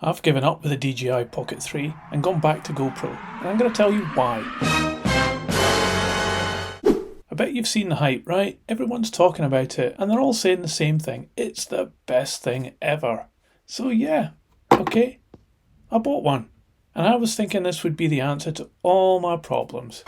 I've given up with the DJI Pocket 3 and gone back to GoPro, and I'm going to tell you why. I bet you've seen the hype, right? Everyone's talking about it, and they're all saying the same thing. It's the best thing ever. So yeah, okay, I bought one, and I was thinking this would be the answer to all my problems.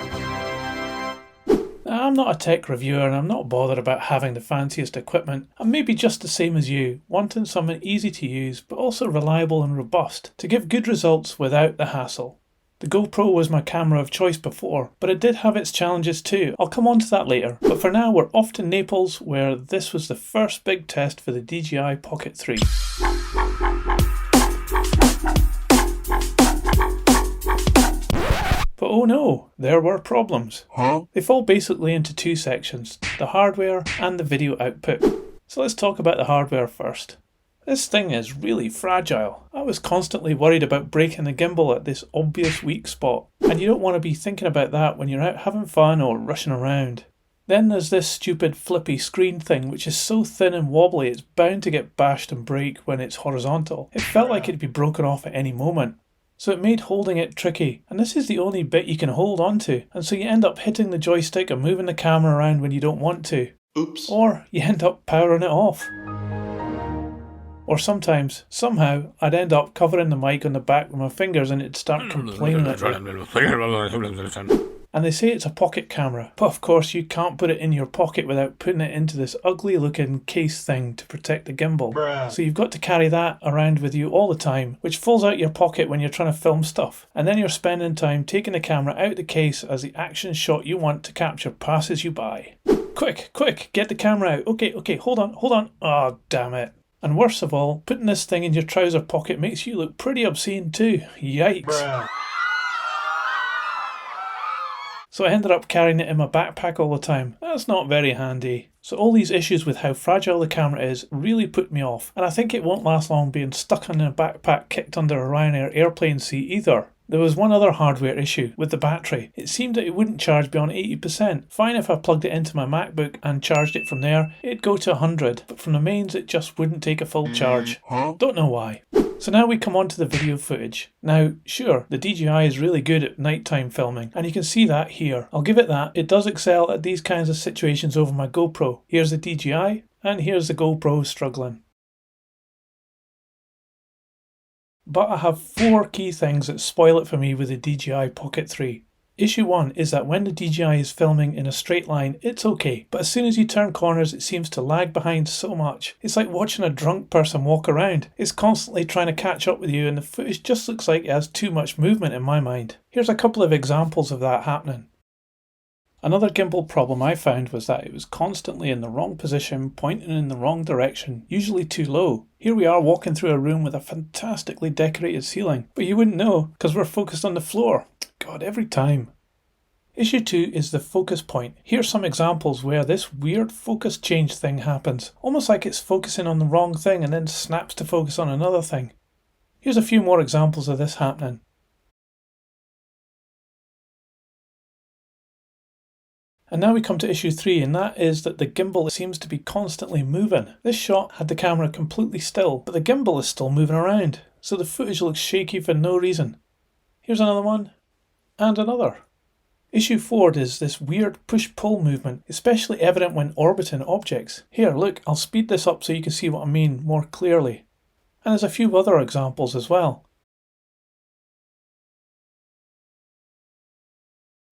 Now, I'm not a tech reviewer and I'm not bothered about having the fanciest equipment. I'm maybe just the same as you, wanting something easy to use but also reliable and robust to give good results without the hassle. The GoPro was my camera of choice before, but it did have its challenges too. I'll come on to that later. But for now, we're off to Naples, where this was the first big test for the DJI Pocket 3. But oh no, there were problems. They fall basically into two sections, the hardware and the video output. So let's talk about the hardware first. This thing is really fragile. I was constantly worried about breaking the gimbal at this obvious weak spot, and you don't want to be thinking about that when you're out having fun or rushing around. Then there's this stupid flippy screen thing which is so thin and wobbly it's bound to get bashed and break when it's horizontal. It felt like it'd be broken off at any moment. So it made holding it tricky, and this is the only bit you can hold onto, and so you end up hitting the joystick and moving the camera around when you don't want to. Oops. Or you end up powering it off. Or sometimes, somehow, I'd end up covering the mic on the back with my fingers and it'd start complaining at me. And they say it's a pocket camera, but of course you can't put it in your pocket without putting it into this ugly looking case thing to protect the gimbal. So you've got to carry that around with you all the time, which falls out your pocket when you're trying to film stuff. And then you're spending time taking the camera out of the case as the action shot you want to capture passes you by. Quick, get the camera out. Okay, hold on. Oh, damn it. And worst of all, putting this thing in your trouser pocket makes you look pretty obscene too. Yikes. So I ended up carrying it in my backpack all the time. That's not very handy. So all these issues with how fragile the camera is really put me off, and I think it won't last long being stuck in a backpack kicked under a Ryanair airplane seat either. There was one other hardware issue with the battery. It seemed that it wouldn't charge beyond 80%. Fine if I plugged it into my MacBook and charged it from there, it'd go to 100, but from the mains it just wouldn't take a full charge. Don't know why. So now we come on to the video footage. Now, sure, the DJI is really good at nighttime filming, and you can see that here. I'll give it that. It does excel at these kinds of situations over my GoPro. Here's the DJI, and here's the GoPro struggling. But I have 4 key things that spoil it for me with the DJI Pocket 3. Issue 1 is that when the DJI is filming in a straight line, it's okay, but as soon as you turn corners it seems to lag behind so much. It's like watching a drunk person walk around. It's constantly trying to catch up with you and the footage just looks like it has too much movement in my mind. Here's a couple of examples of that happening. Another gimbal problem I found was that it was constantly in the wrong position, pointing in the wrong direction, usually too low. Here we are walking through a room with a fantastically decorated ceiling, but you wouldn't know because we're focused on the floor. God, every time. Issue 2 is the focus point. Here's some examples where this weird focus change thing happens, almost like it's focusing on the wrong thing and then snaps to focus on another thing. Here's a few more examples of this happening. And now we come to issue 3, and that is that the gimbal seems to be constantly moving. This shot had the camera completely still, but the gimbal is still moving around, so the footage looks shaky for no reason. Here's another one, and another. Issue 4 is this weird push-pull movement, especially evident when orbiting objects. Here, look, I'll speed this up so you can see what I mean more clearly. And there's a few other examples as well.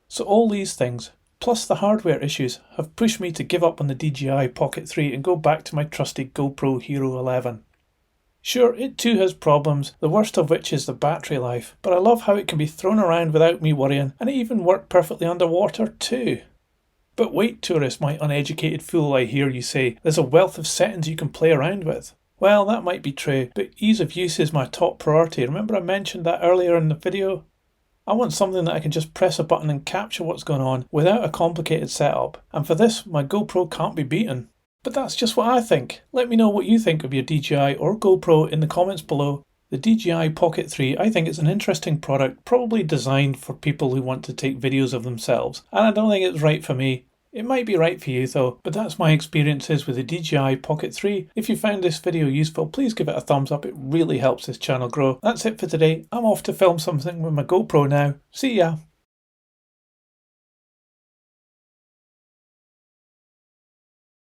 So all these things, plus the hardware issues, have pushed me to give up on the DJI Pocket 3 and go back to my trusty GoPro Hero 11. Sure, it too has problems, the worst of which is the battery life, but I love how it can be thrown around without me worrying, and it even worked perfectly underwater too. But wait, tourist, my uneducated fool, I hear you say, there's a wealth of settings you can play around with. Well, that might be true, but ease of use is my top priority. Remember I mentioned that earlier in the video? I want something that I can just press a button and capture what's going on without a complicated setup, and for this my GoPro can't be beaten. But that's just what I think. Let me know what you think of your DJI or GoPro in the comments below. The DJI Pocket 3 I think is an interesting product, probably designed for people who want to take videos of themselves, and I don't think it's right for me. It might be right for you though, but that's my experiences with the DJI Pocket 3. If you found this video useful, please give it a thumbs up, it really helps this channel grow. That's it for today, I'm off to film something with my GoPro now. See ya!